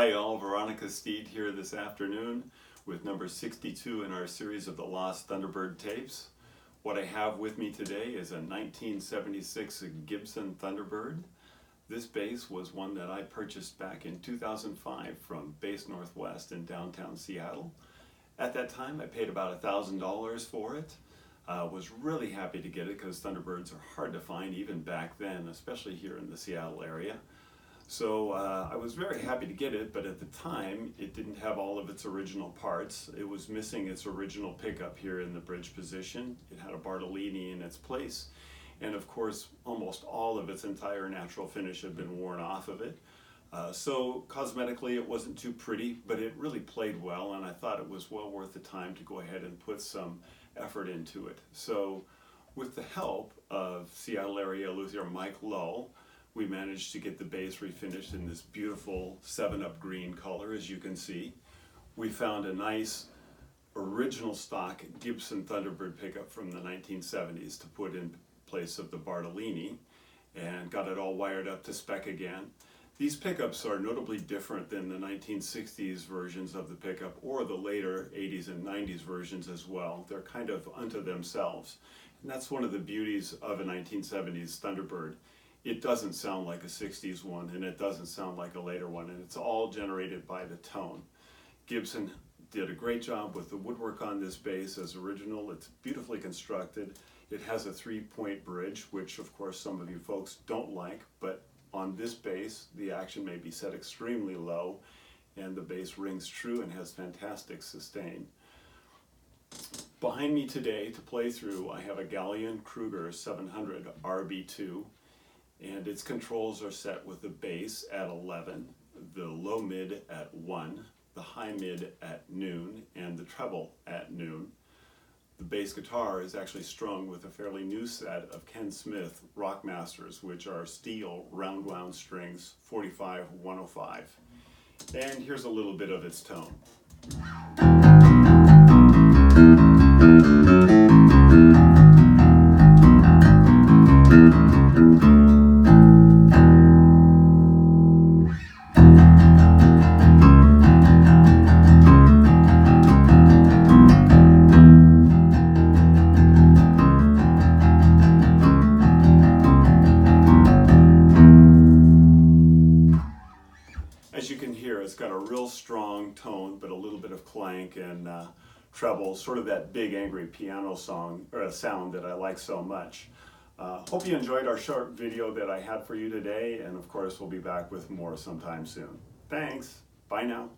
Hi all, Veronica Steed here this afternoon with number 62 in our series of the Lost Thunderbird tapes. What I have with me today is a 1976 Gibson Thunderbird. This bass was one that I purchased back in 2005 from Bass Northwest in downtown Seattle. At that time I paid about $1,000 for it. Was really happy to get it because Thunderbirds are hard to find even back then, especially here in the Seattle area. So I was very happy to get it, but at the time it didn't have all of its original parts. It was missing its original pickup here in the bridge position. It had a Bartolini in its place, and of course almost all of its entire natural finish had been worn off of it. So cosmetically it wasn't too pretty, but it really played well, and I thought it was well worth the time to go ahead and put some effort into it. So with the help of Seattle area luthier Mike Lull, we managed to get the bass refinished in this beautiful 7-Up green color, as you can see. We found a nice original stock Gibson Thunderbird pickup from the 1970s to put in place of the Bartolini, and got it all wired up to spec again. These pickups are notably different than the 1960s versions of the pickup or the later 80s and 90s versions as well. They're kind of unto themselves, and that's one of the beauties of a 1970s Thunderbird. It doesn't sound like a 60s one, and it doesn't sound like a later one, and it's all generated by the tone. Gibson did a great job with the woodwork on this bass as original. It's beautifully constructed. It has a 3-point bridge, which of course some of you folks don't like, but on this bass the action may be set extremely low and the bass rings true and has fantastic sustain. Behind me today to play through I have a Gallien Kruger 700 RB2. And its controls are set with the bass at 11, the low mid at 1, the high mid at noon, and the treble at noon. The bass guitar is actually strung with a fairly new set of Ken Smith Rockmasters, which are steel round wound strings, 45-105. And here's a little bit of its tone. As you can hear, it's got a real strong tone, but a little bit of clank and treble, sort of that big angry piano song or sound that I like so much. Hope you enjoyed our short video that I had for you today, and of course we'll be back with more sometime soon. Thanks. Bye now.